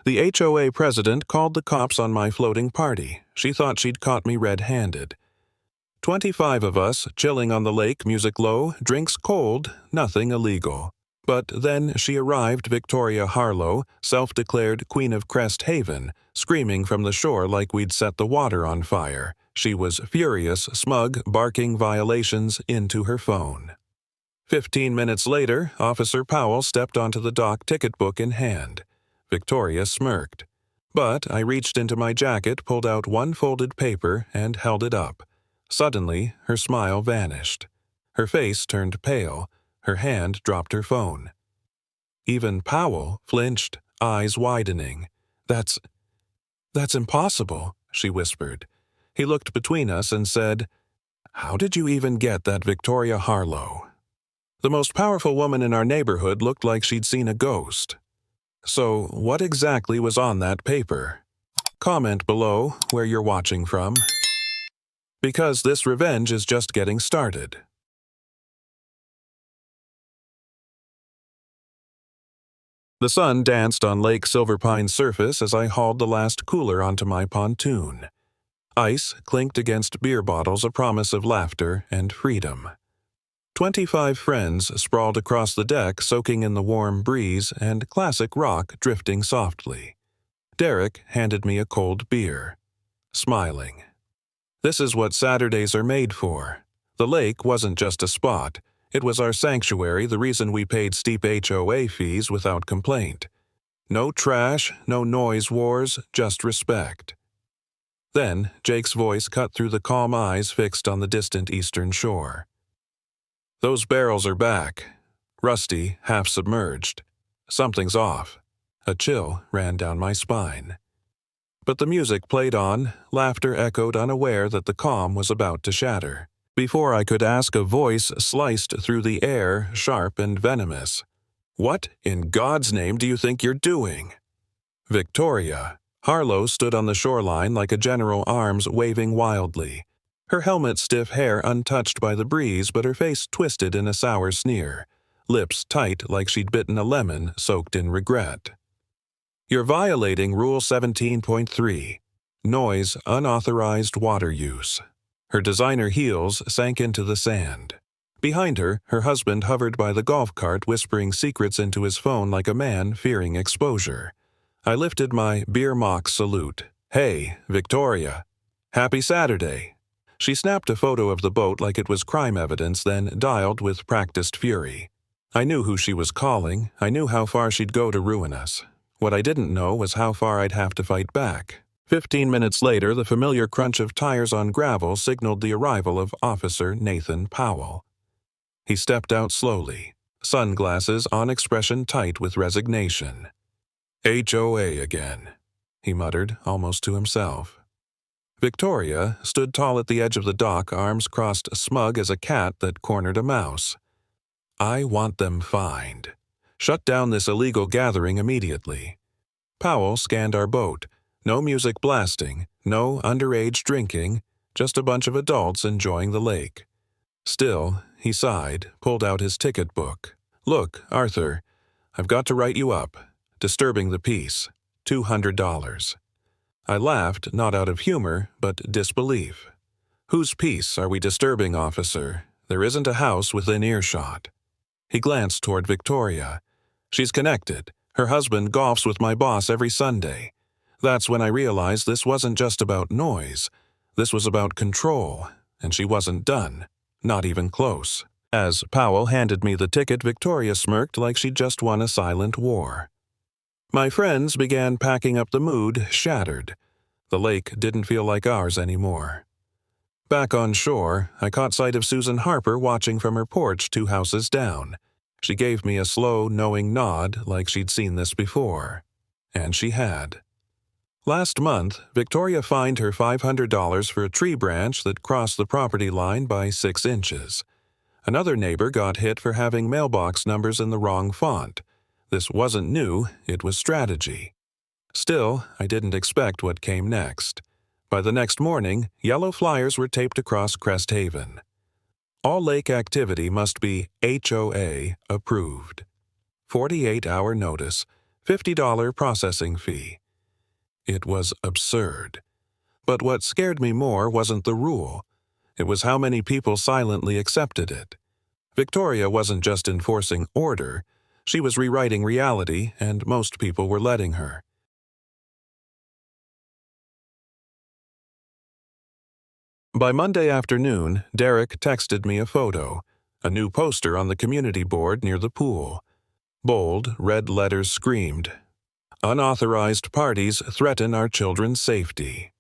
The HOA president called the cops on my floating party. She thought she'd caught me red-handed. 25 of us, chilling on the lake, music low, drinks cold, nothing illegal. But then she arrived, Victoria Harlow, self-declared Queen of Crest Haven, screaming from the shore like we'd set the water on fire. She was furious, smug, barking violations into her phone. 15 minutes later, Officer Powell stepped onto the dock, ticket book in hand. Victoria smirked. But I reached into my jacket, pulled out one folded paper, and held it up. Suddenly, her smile vanished. Her face turned pale. Her hand dropped her phone. Even Powell flinched, eyes widening. That's impossible," she whispered. He looked between us and said, "How did you even get that Victoria Harlow?" The most powerful woman in our neighborhood looked like she'd seen a ghost. So, what exactly was on that paper? Comment below where you're watching from. Because this revenge is just getting started. The sun danced on Lake Silverpine's surface as I hauled the last cooler onto my pontoon. Ice clinked against beer bottles, a promise of laughter and freedom. 25 friends sprawled across the deck, soaking in the warm breeze and classic rock drifting softly. Derek handed me a cold beer, smiling. This is what Saturdays are made for. The lake wasn't just a spot. It was our sanctuary, the reason we paid steep HOA fees without complaint. No trash, no noise wars, just respect. Then Jake's voice cut through the calm eyes fixed on the distant eastern shore. "Those barrels are back. Rusty, half submerged. Something's off." A chill ran down my spine. But the music played on, laughter echoed, unaware that the calm was about to shatter. Before I could ask, a voice sliced through the air, sharp and venomous. "What in God's name do you think you're doing?" Victoria. Harlow stood on the shoreline like a general, arms waving wildly. Her helmet's stiff hair untouched by the breeze, but her face twisted in a sour sneer. Lips tight like she'd bitten a lemon soaked in regret. "You're violating Rule 17.3. Noise, unauthorized water use." Her designer heels sank into the sand. Behind her, her husband hovered by the golf cart, whispering secrets into his phone like a man fearing exposure. I lifted my beer mock salute. "Hey, Victoria. Happy Saturday." She snapped a photo of the boat like it was crime evidence, then dialed with practiced fury. I knew who she was calling. I knew how far she'd go to ruin us. What I didn't know was how far I'd have to fight back. 15 minutes later, the familiar crunch of tires on gravel signaled the arrival of Officer Nathan Powell. He stepped out slowly, sunglasses on, expression tight with resignation. "HOA again," he muttered, almost to himself. Victoria stood tall at the edge of the dock, arms crossed, smug as a cat that cornered a mouse. "I want them fined. Shut down this illegal gathering immediately." Powell scanned our boat. No music blasting, no underage drinking, just a bunch of adults enjoying the lake. Still, he sighed, pulled out his ticket book. "Look, Arthur, I've got to write you up. Disturbing the peace. $200. I laughed, not out of humor, but disbelief. "Whose peace are we disturbing, officer? There isn't a house within earshot." He glanced toward Victoria. "She's connected. Her husband golfs with my boss every Sunday." That's when I realized this wasn't just about noise. This was about control, and she wasn't done. Not even close. As Powell handed me the ticket, Victoria smirked like she'd just won a silent war. My friends began packing up, the mood shattered. The lake didn't feel like ours anymore. Back on shore, I caught sight of Susan Harper watching from her porch 2 houses down. She gave me a slow, knowing nod like she'd seen this before. And she had. Last month, Victoria fined her $500 for a tree branch that crossed the property line by 6 inches. Another neighbor got hit for having mailbox numbers in the wrong font. This wasn't new, it was strategy. Still, I didn't expect what came next. By the next morning, yellow flyers were taped across Crest Haven. All lake activity must be HOA approved. 48-hour notice. $50 processing fee. It was absurd. But what scared me more wasn't the rule. It was how many people silently accepted it. Victoria wasn't just enforcing order, she was rewriting reality, and most people were letting her. By Monday afternoon, Derek texted me a photo, a new poster on the community board near the pool. Bold, red letters screamed, "Unauthorized parties threaten our children's safety."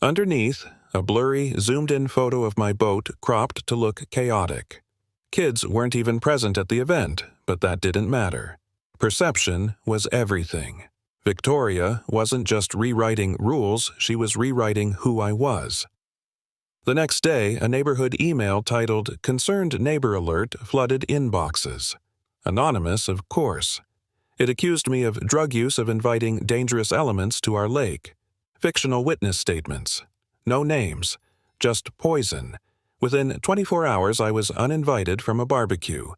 Underneath, a blurry, zoomed-in photo of my boat cropped to look chaotic. Kids weren't even present at the event, but that didn't matter. Perception was everything. Victoria wasn't just rewriting rules, she was rewriting who I was. The next day, a neighborhood email titled "Concerned Neighbor Alert" flooded inboxes. Anonymous, of course. It accused me of drug use of inviting dangerous elements to our lake. Fictional witness statements. No names. Just poison. Within 24 hours, I was uninvited from a barbecue.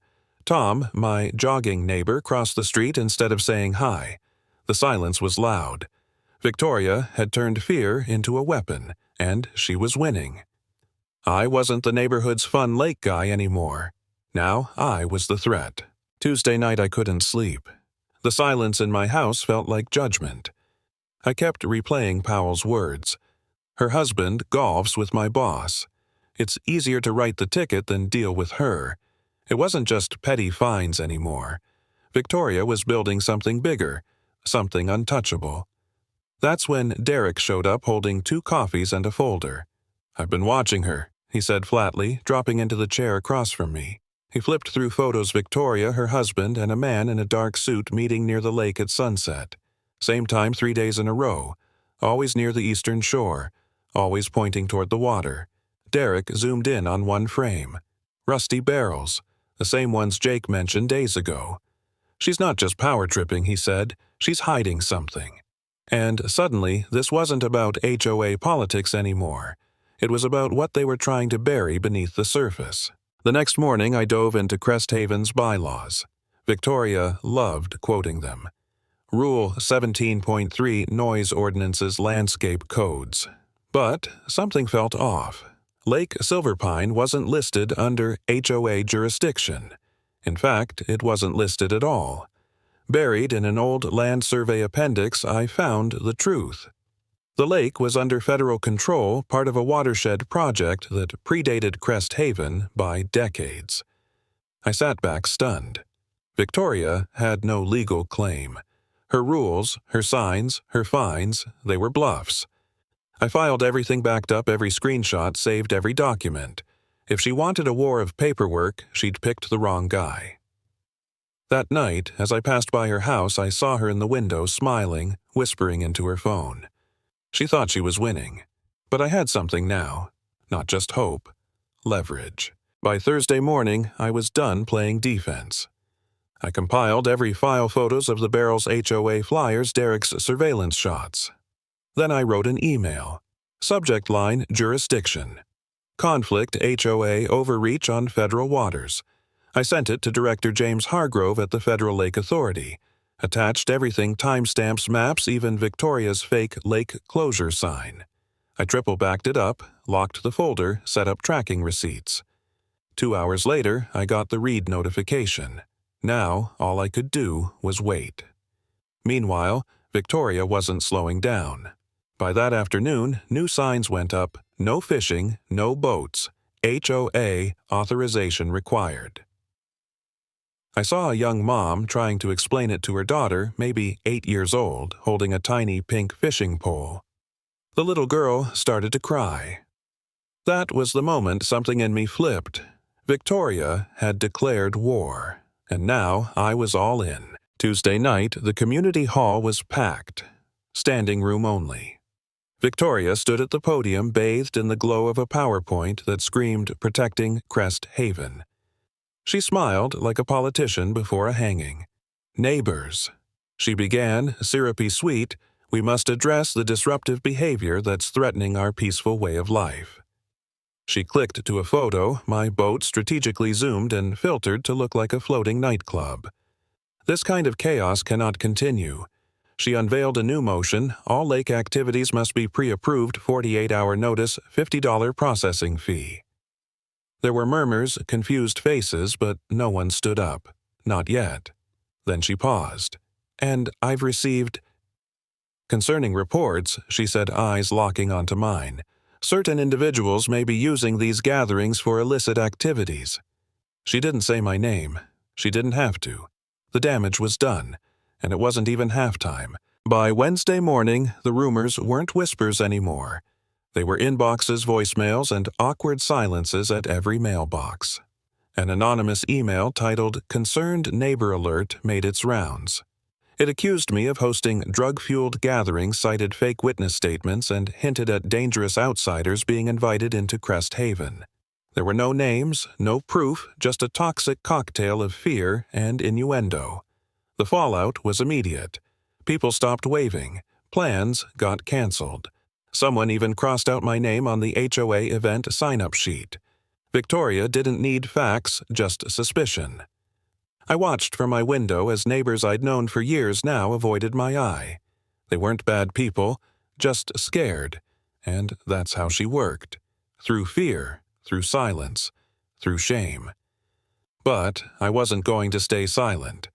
Tom, my jogging neighbor, crossed the street instead of saying hi. The silence was loud. Victoria had turned fear into a weapon, and she was winning. I wasn't the neighborhood's fun lake guy anymore. Now I was the threat. Tuesday night I couldn't sleep. The silence in my house felt like judgment. I kept replaying Powell's words. Her husband golfs with my boss. It's easier to write the ticket than deal with her. It wasn't just petty fines anymore. Victoria was building something bigger, something untouchable. That's when Derek showed up holding 2 coffees and a folder. "I've been watching her," he said flatly, dropping into the chair across from me. He flipped through photos: Victoria, her husband, and a man in a dark suit meeting near the lake at sunset. Same time 3 days in a row. Always near the eastern shore. Always pointing toward the water. Derek zoomed in on one frame. Rusty barrels. The same ones Jake mentioned days ago. "She's not just power tripping," he said. "She's hiding something." And suddenly, this wasn't about HOA politics anymore. It was about what they were trying to bury beneath the surface. The next morning, I dove into Cresthaven's bylaws. Victoria loved quoting them. Rule 17.3 Noise Ordinance's landscape codes. But something felt off. Lake Silverpine wasn't listed under HOA jurisdiction. In fact, it wasn't listed at all. Buried in an old land survey appendix, I found the truth. The lake was under federal control, part of a watershed project that predated Cresthaven by decades. I sat back stunned. Victoria had no legal claim. Her rules, her signs, her fines, they were bluffs. I filed everything, backed up every screenshot, saved every document. If she wanted a war of paperwork, she'd picked the wrong guy. That night, as I passed by her house, I saw her in the window, smiling, whispering into her phone. She thought she was winning. But I had something now. Not just hope. Leverage. By Thursday morning, I was done playing defense. I compiled every file photos of the Barrels HOA flyers, Derek's surveillance shots. Then I wrote an email. Subject line: jurisdiction. Conflict HOA overreach on federal waters. I sent it to Director James Hargrove at the Federal Lake Authority. Attached everything: timestamps, maps, even Victoria's fake lake closure sign. I triple-backed it up, locked the folder, set up tracking receipts. 2 hours later, I got the read notification. Now, all I could do was wait. Meanwhile, Victoria wasn't slowing down. By that afternoon, new signs went up: no fishing, no boats, HOA authorization required. I saw a young mom trying to explain it to her daughter, maybe 8 years old, holding a tiny pink fishing pole. The little girl started to cry. That was the moment something in me flipped. Victoria had declared war, and now I was all in. Tuesday night, the community hall was packed. Standing room only. Victoria stood at the podium, bathed in the glow of a PowerPoint that screamed protecting Cresthaven. She smiled like a politician before a hanging. Neighbors. She began, syrupy sweet, we must address the disruptive behavior that's threatening our peaceful way of life. She clicked to a photo, my boat strategically zoomed and filtered to look like a floating nightclub. This kind of chaos cannot continue. She unveiled a new motion: all lake activities must be pre-approved, 48-hour notice, $50 processing fee. There were murmurs, confused faces, but no one stood up. Not yet. Then she paused. And I've received... Concerning reports, she said, eyes locking onto mine. Certain individuals may be using these gatherings for illicit activities. She didn't say my name. She didn't have to. The damage was done, and it wasn't even halftime. By Wednesday morning, the rumors weren't whispers anymore. They were inboxes, voicemails, and awkward silences at every mailbox. An anonymous email titled "Concerned Neighbor Alert" made its rounds. It accused me of hosting drug-fueled gatherings, cited fake witness statements, and hinted at dangerous outsiders being invited into Crest Haven. There were no names, no proof, just a toxic cocktail of fear and innuendo. The fallout was immediate. People stopped waving. Plans got canceled. Someone even crossed out my name on the HOA event sign-up sheet. Victoria didn't need facts, just suspicion. I watched from my window as neighbors I'd known for years now avoided my eye. They weren't bad people, just scared. And that's how she worked. Through fear, through silence, through shame. But I wasn't going to stay silent.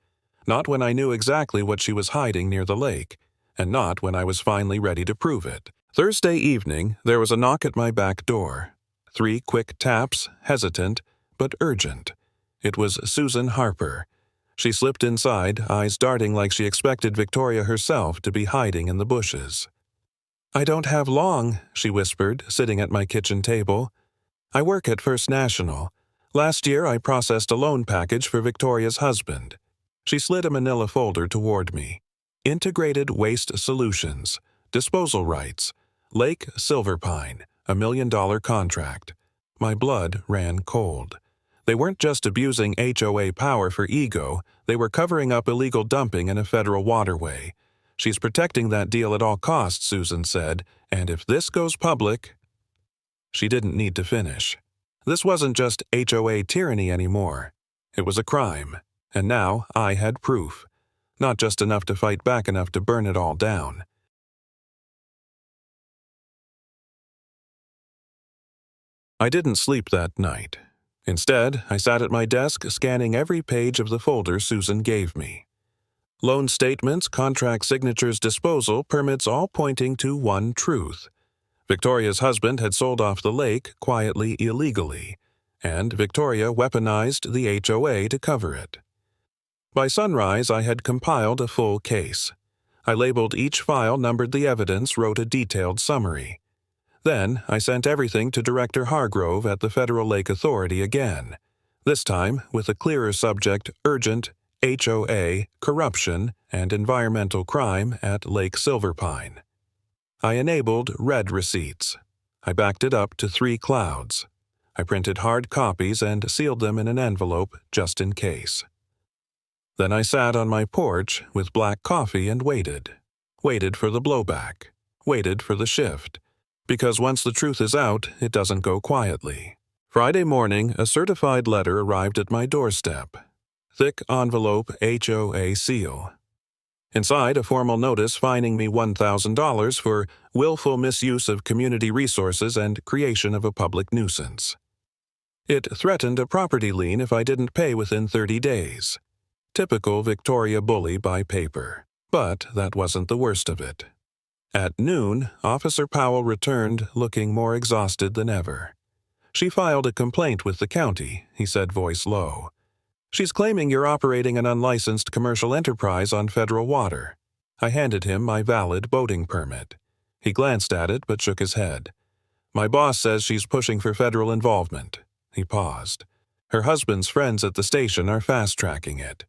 Not when I knew exactly what she was hiding near the lake, and not when I was finally ready to prove it. Thursday evening, there was a knock at my back door. 3 quick taps, hesitant, but urgent. It was Susan Harper. She slipped inside, eyes darting like she expected Victoria herself to be hiding in the bushes. "I don't have long," she whispered, sitting at my kitchen table. "I work at First National. Last year I processed a loan package for Victoria's husband." She slid a manila folder toward me. "Integrated Waste Solutions. Disposal rights. Lake Silverpine. $1 million contract." My blood ran cold. They weren't just abusing HOA power for ego, they were covering up illegal dumping in a federal waterway. "She's protecting that deal at all costs," Susan said, "and if this goes public..." She didn't need to finish. This wasn't just HOA tyranny anymore. It was a crime, and now I had proof. Not just enough to fight back enough to burn it all down. I didn't sleep that night. Instead, I sat at my desk scanning every page of the folder Susan gave me. Loan statements, contract signatures, disposal, permits, all pointing to one truth. Victoria's husband had sold off the lake quietly, illegally, and Victoria weaponized the HOA to cover it. By sunrise, I had compiled a full case. I labeled each file, numbered the evidence, wrote a detailed summary. Then, I sent everything to Director Hargrove at the Federal Lake Authority again, this time with a clearer subject: urgent, HOA, corruption, and environmental crime at Lake Silverpine. I enabled read receipts. I backed it up to 3 clouds. I printed hard copies and sealed them in an envelope just in case. Then I sat on my porch with black coffee and waited. Waited for the blowback. Waited for the shift. Because once the truth is out, it doesn't go quietly. Friday morning, a certified letter arrived at my doorstep. Thick envelope, HOA seal. Inside, a formal notice fining me $1,000 for willful misuse of community resources and creation of a public nuisance. It threatened a property lien if I didn't pay within 30 days. Typical Victoria bully by paper. But that wasn't the worst of it. At noon, Officer Powell returned, looking more exhausted than ever. "She filed a complaint with the county," he said, voice low. "She's claiming you're operating an unlicensed commercial enterprise on federal water." I handed him my valid boating permit. He glanced at it but shook his head. "My boss says she's pushing for federal involvement." He paused. "Her husband's friends at the station are fast-tracking it."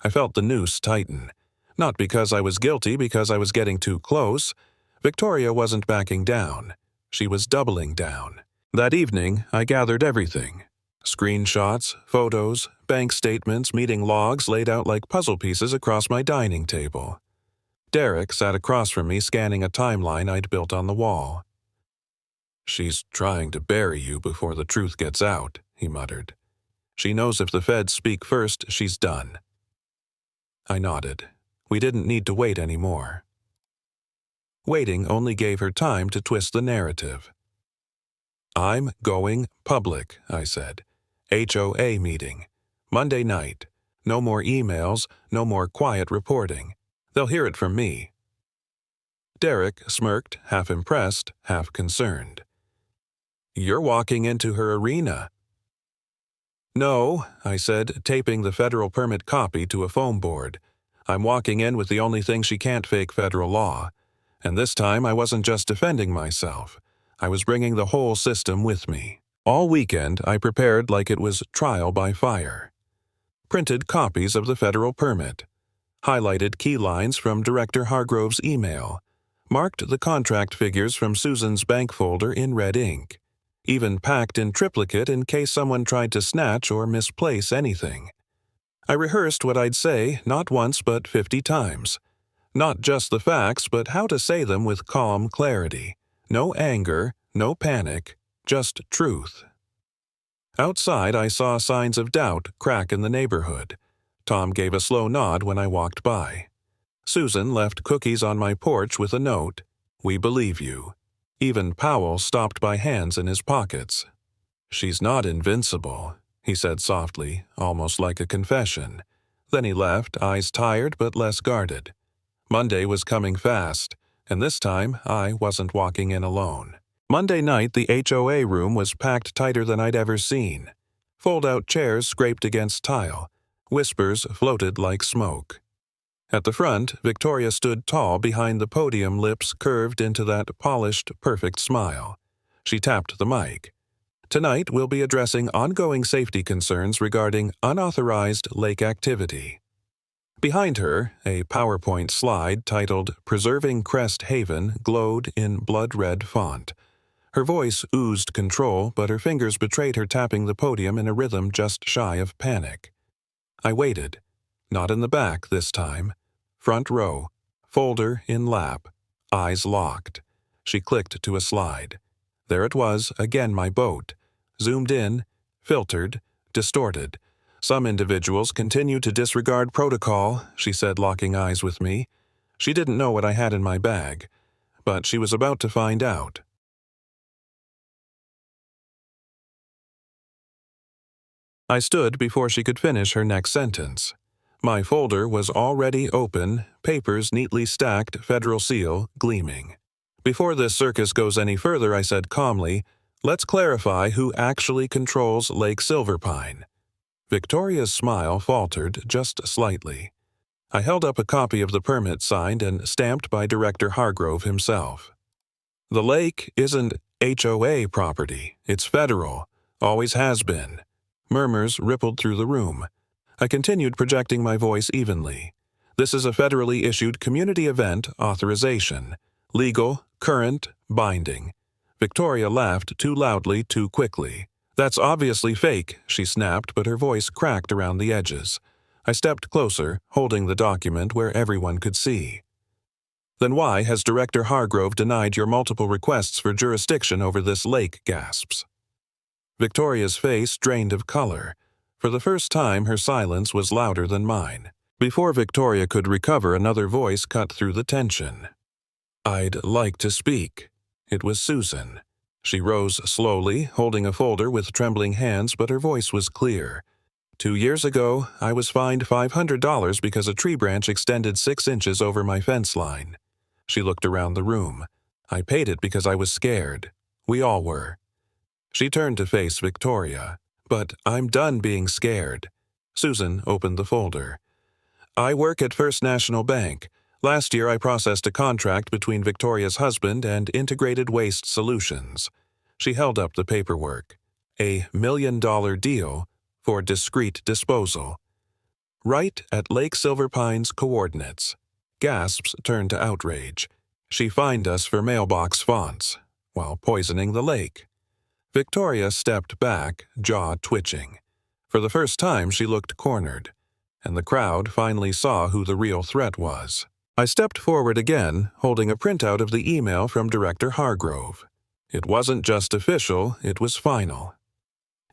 I felt the noose tighten. Not because I was guilty, because I was getting too close. Victoria wasn't backing down. She was doubling down. That evening, I gathered everything. Screenshots, photos, bank statements, meeting logs laid out like puzzle pieces across my dining table. Derek sat across from me, scanning a timeline I'd built on the wall. "She's trying to bury you before the truth gets out," he muttered. "She knows if the feds speak first, she's done." I nodded. We didn't need to wait anymore. Waiting only gave her time to twist the narrative. I'm going public, I said. HOA meeting. Monday night. No more emails, no more quiet reporting. They'll hear it from me. Derek smirked, half impressed, half concerned. You're walking into her arena. No, I said, taping the federal permit copy to a foam board. I'm walking in with the only thing she can't fake federal law. And this time I wasn't just defending myself. I was bringing the whole system with me. All weekend I prepared like it was trial by fire. Printed copies of the federal permit. Highlighted key lines from Director Hargrove's email. Marked the contract figures from Susan's bank folder in red ink. Even packed in triplicate in case someone tried to snatch or misplace anything. I rehearsed what I'd say not once but 50 times. Not just the facts, but how to say them with calm clarity. No anger, no panic, just truth. Outside, I saw signs of doubt crack in the neighborhood. Tom gave a slow nod when I walked by. Susan left cookies on my porch with a note, "We believe you." Even Powell stopped by, hands in his pockets. "She's not invincible," he said softly, almost like a confession. Then he left, eyes tired but less guarded. Monday was coming fast, and this time I wasn't walking in alone. Monday night, the HOA room was packed tighter than I'd ever seen. Fold-out chairs scraped against tile. Whispers floated like smoke. At the front, Victoria stood tall behind the podium, lips curved into that polished, perfect smile. She tapped the mic. Tonight, we'll be addressing ongoing safety concerns regarding unauthorized lake activity. Behind her, a PowerPoint slide titled Preserving Crest Haven glowed in blood-red font. Her voice oozed control, but her fingers betrayed her tapping the podium in a rhythm just shy of panic. I waited. Not in the back this time. Front row, folder in lap, eyes locked. She clicked to a slide. There it was, again my boat. Zoomed in, filtered, distorted. Some individuals continue to disregard protocol, she said, locking eyes with me. She didn't know what I had in my bag, but she was about to find out. I stood before she could finish her next sentence. My folder was already open, papers neatly stacked, federal seal gleaming. Before this circus goes any further, I said calmly, let's clarify who actually controls Lake Silverpine. Victoria's smile faltered just slightly. I held up a copy of the permit signed and stamped by Director Hargrove himself. The lake isn't HOA property, it's federal, always has been. Murmurs rippled through the room. I continued, projecting my voice evenly. This is a federally issued community event authorization. Legal, current, binding. Victoria laughed too loudly, too quickly. That's obviously fake, she snapped, but her voice cracked around the edges. I stepped closer, holding the document where everyone could see. Then why has Director Hargrove denied your multiple requests for jurisdiction over this lake? Gasps. Victoria's face drained of color. For the first time, her silence was louder than mine. Before Victoria could recover, another voice cut through the tension. I'd like to speak. It was Susan. She rose slowly, holding a folder with trembling hands, but her voice was clear. 2 years ago, I was fined $500 because a tree branch extended 6 inches over my fence line. She looked around the room. I paid it because I was scared. We all were. She turned to face Victoria. But I'm done being scared. Susan opened the folder. I work at First National Bank. Last year I processed a contract between Victoria's husband and Integrated Waste Solutions. She held up the paperwork. A $1 million deal for discreet disposal. Right at Lake Silverpine's coordinates. Gasps turned to outrage. She fined us for mailbox fonts, while poisoning the lake. Victoria stepped back, jaw twitching. For the first time, she looked cornered, and the crowd finally saw who the real threat was. I stepped forward again, holding a printout of the email from Director Hargrove. It wasn't just official, it was final.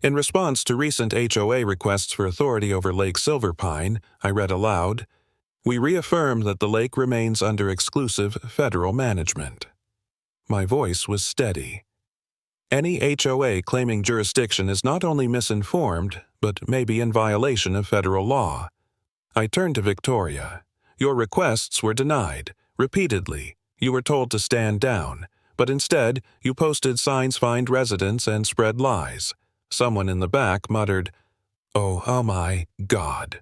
In response to recent HOA requests for authority over Lake Silverpine, I read aloud, We reaffirm that the lake remains under exclusive federal management. My voice was steady. Any HOA claiming jurisdiction is not only misinformed, but may be in violation of federal law. I turned to Victoria. Your requests were denied. Repeatedly, you were told to stand down, but instead you posted signs find residents and spread lies. Someone in the back muttered, Oh my God."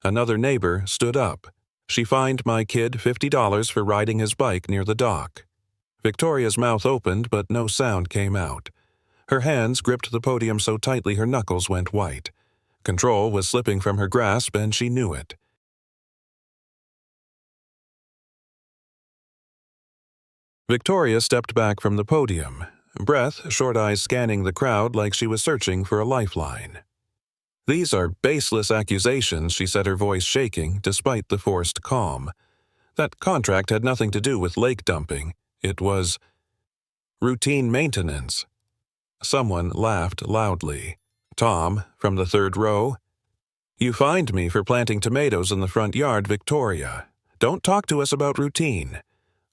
Another neighbor stood up. She fined my kid $50 for riding his bike near the dock. Victoria's mouth opened, but no sound came out. Her hands gripped the podium so tightly her knuckles went white. Control was slipping from her grasp, and she knew it. Victoria stepped back from the podium, breath short eyes scanning the crowd like she was searching for a lifeline. "These are baseless accusations," she said, her voice shaking despite the forced calm. "That contract had nothing to do with lake dumping. It was routine maintenance." Someone laughed loudly. Tom, from the third row. "You fined me for planting tomatoes in the front yard, Victoria. Don't talk to us about routine."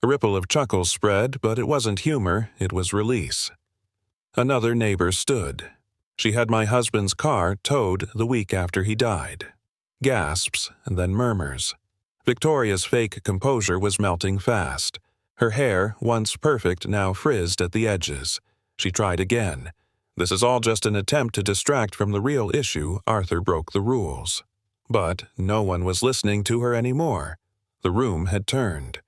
A ripple of chuckles spread, but it wasn't humor, it was release. Another neighbor stood. She had my husband's car towed the week after he died. Gasps, and then murmurs. Victoria's fake composure was melting fast. Her hair, once perfect, now frizzed at the edges. She tried again. "This is all just an attempt to distract from the real issue. Arthur broke the rules." But no one was listening to her anymore. The room had turned,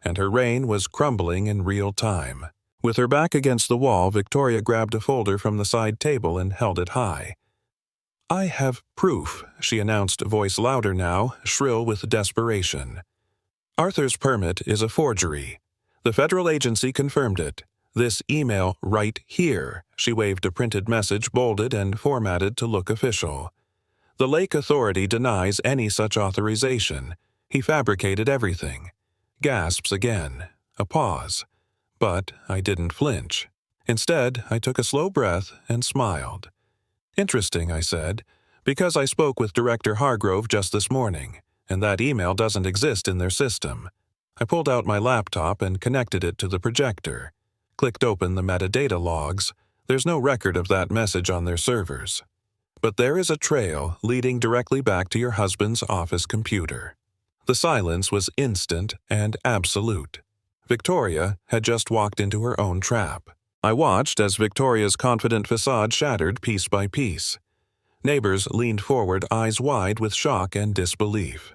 and her reign was crumbling in real time. With her back against the wall, Victoria grabbed a folder from the side table and held it high. "I have proof," she announced, voice louder now, shrill with desperation. "Arthur's permit is a forgery. The federal agency confirmed it. This email right here," she waved a printed message bolded and formatted to look official. "The Lake Authority denies any such authorization. He fabricated everything." Gasps again. A pause. But I didn't flinch. Instead, I took a slow breath and smiled. "Interesting," I said, "because I spoke with Director Hargrove just this morning, and that email doesn't exist in their system." I pulled out my laptop and connected it to the projector. Clicked open the metadata logs. There's no record of that message on their servers. But there is a trail leading directly back to your husband's office computer. The silence was instant and absolute. Victoria had just walked into her own trap. I watched as Victoria's confident facade shattered piece by piece. Neighbors leaned forward, eyes wide with shock and disbelief.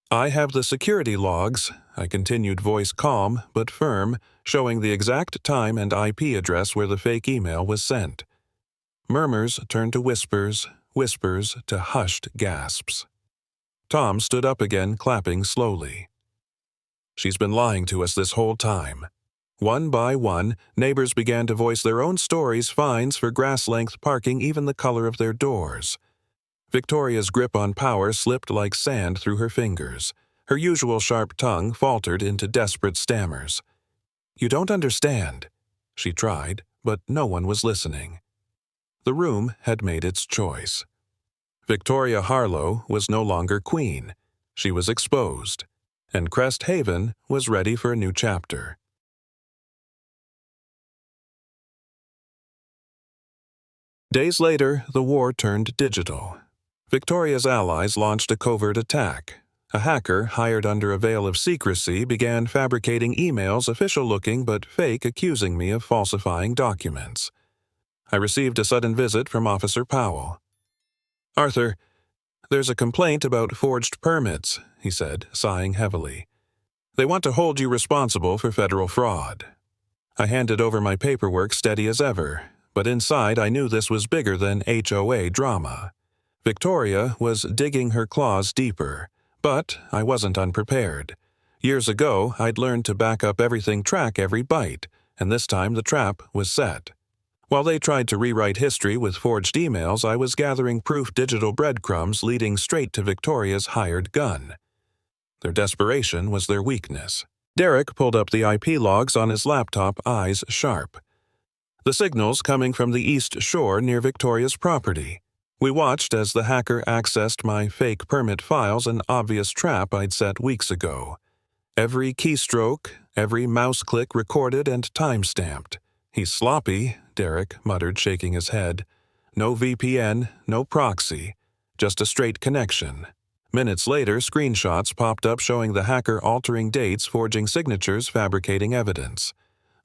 "I have the security logs," I continued, voice calm but firm, showing the exact time and IP address where the fake email was sent. Murmurs turned to whispers, whispers to hushed gasps. Tom stood up again, clapping slowly. "She's been lying to us this whole time." One by one, neighbors began to voice their own stories, fines for grass-length parking, even the color of their doors. Victoria's grip on power slipped like sand through her fingers. Her usual sharp tongue faltered into desperate stammers. "You don't understand." She tried, but no one was listening. The room had made its choice. Victoria Harlow was no longer queen. She was exposed, and Crest Haven was ready for a new chapter. Days later, the war turned digital. Victoria's allies launched a covert attack. A hacker, hired under a veil of secrecy, began fabricating emails official-looking but fake, accusing me of falsifying documents. I received a sudden visit from Officer Powell. "Arthur, there's a complaint about forged permits," he said, sighing heavily. "They want to hold you responsible for federal fraud." I handed over my paperwork steady as ever, but inside I knew this was bigger than HOA drama. Victoria was digging her claws deeper, but I wasn't unprepared. Years ago, I'd learned to back up everything, track every bite, and this time the trap was set. While they tried to rewrite history with forged emails, I was gathering proof digital breadcrumbs leading straight to Victoria's hired gun. Their desperation was their weakness. Derek pulled up the IP logs on his laptop, eyes sharp. The signals coming from the east shore near Victoria's property. We watched as the hacker accessed my fake permit files, an obvious trap I'd set weeks ago. Every keystroke, every mouse click recorded and time-stamped. "He's sloppy," Derek muttered, shaking his head. "No VPN, no proxy, just a straight connection." Minutes later, screenshots popped up showing the hacker altering dates, forging signatures, fabricating evidence.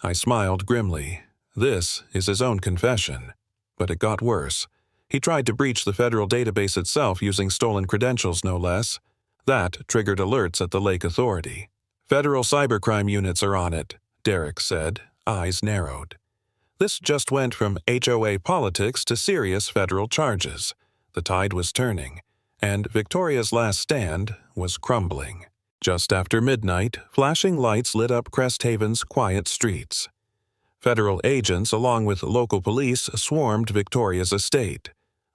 I smiled grimly. This is his own confession. But it got worse. He tried to breach the federal database itself using stolen credentials, no less. That triggered alerts at the Lake Authority. "Federal cybercrime units are on it," Derek said, eyes narrowed. This just went from HOA politics to serious federal charges. The tide was turning, and Victoria's last stand was crumbling. Just after midnight, flashing lights lit up Crest Haven's quiet streets. Federal agents, along with local police, swarmed Victoria's estate.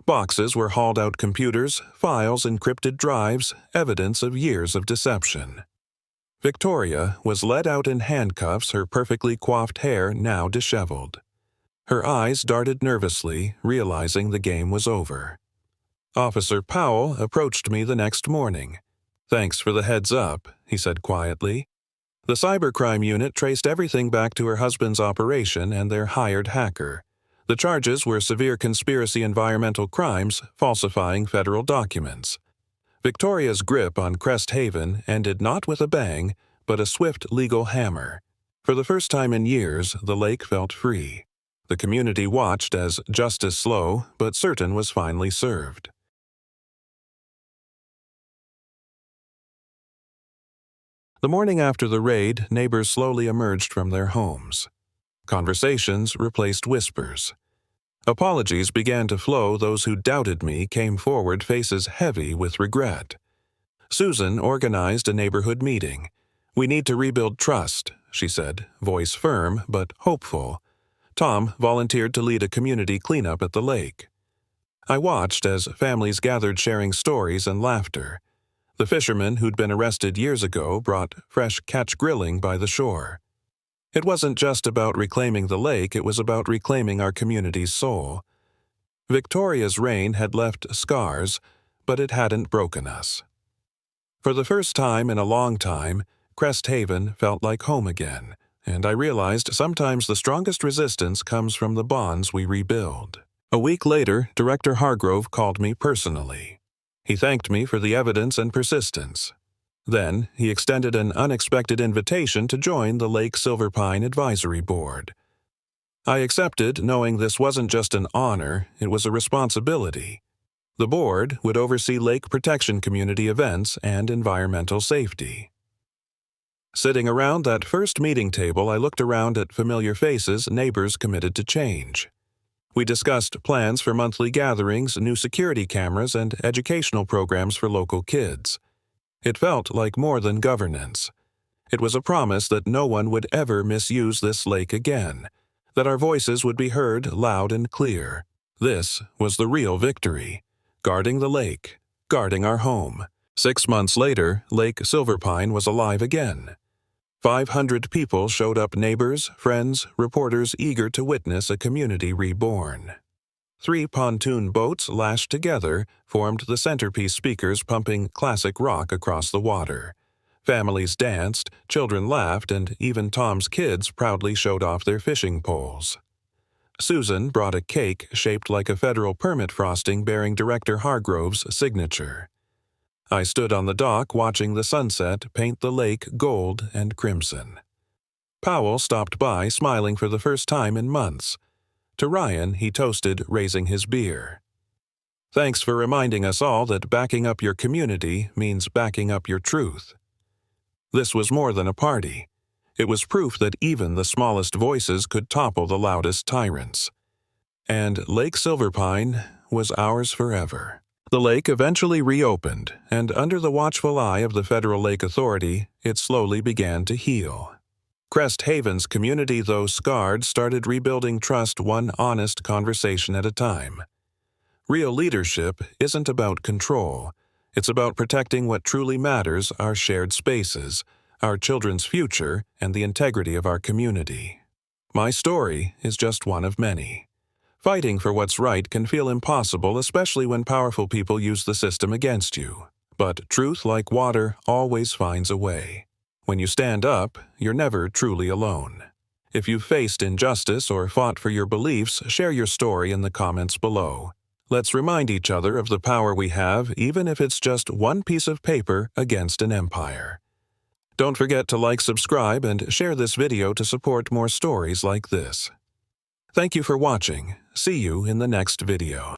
Boxes were hauled out, computers, files, encrypted drives, evidence of years of deception. Victoria was led out in handcuffs, her perfectly coiffed hair now disheveled. Her eyes darted nervously, realizing the game was over. Officer Powell approached me the next morning. "Thanks for the heads up," he said quietly. The cybercrime unit traced everything back to her husband's operation and their hired hacker. The charges were severe conspiracy, environmental crimes, falsifying federal documents. Victoria's grip on Crest Haven ended not with a bang, but a swift legal hammer. For the first time in years, the lake felt free. The community watched as justice, slow but certain, was finally served. The morning after the raid, neighbors slowly emerged from their homes. Conversations replaced whispers. Apologies began to flow. Those who doubted me came forward, faces heavy with regret. Susan organized a neighborhood meeting. "We need to rebuild trust," she said, voice firm but hopeful. Tom volunteered to lead a community cleanup at the lake. I watched as families gathered, sharing stories and laughter. The fisherman who'd been arrested years ago brought fresh catch grilling by the shore. It wasn't just about reclaiming the lake, it was about reclaiming our community's soul. Victoria's reign had left scars, but it hadn't broken us. For the first time in a long time, Crest Haven felt like home again, and I realized sometimes the strongest resistance comes from the bonds we rebuild. A week later, Director Hargrove called me personally. He thanked me for the evidence and persistence. Then, he extended an unexpected invitation to join the Lake Silverpine Advisory Board. I accepted, knowing this wasn't just an honor, it was a responsibility. The board would oversee lake protection, community events, and environmental safety. Sitting around that first meeting table, I looked around at familiar faces, neighbors committed to change. We discussed plans for monthly gatherings, new security cameras, and educational programs for local kids. It felt like more than governance. It was a promise that no one would ever misuse this lake again, that our voices would be heard loud and clear. This was the real victory. Guarding the lake, guarding our home. 6 months later, Lake Silverpine was alive again. 500 people showed up, neighbors, friends, reporters eager to witness a community reborn. 3 pontoon boats lashed together formed the centerpiece, speakers pumping classic rock across the water. Families danced, children laughed, and even Tom's kids proudly showed off their fishing poles. Susan brought a cake shaped like a federal permit frosting bearing Director Hargrove's signature. I stood on the dock watching the sunset paint the lake gold and crimson. Powell stopped by, smiling for the first time in months. To Ryan, he toasted, raising his beer. "Thanks for reminding us all that backing up your community means backing up your truth." This was more than a party. It was proof that even the smallest voices could topple the loudest tyrants. And Lake Silverpine was ours forever. The lake eventually reopened, and under the watchful eye of the Federal Lake Authority, it slowly began to heal. Crest Haven's community, though scarred, started rebuilding trust, one honest conversation at a time. Real leadership isn't about control. It's about protecting what truly matters, our shared spaces, our children's future, and the integrity of our community. My story is just one of many. Fighting for what's right can feel impossible, especially when powerful people use the system against you. But truth, like water, always finds a way. When you stand up, you're never truly alone. If you've faced injustice or fought for your beliefs, share your story in the comments below. Let's remind each other of the power we have, even if it's just one piece of paper against an empire. Don't forget to like, subscribe, and share this video to support more stories like this. Thank you for watching. See you in the next video.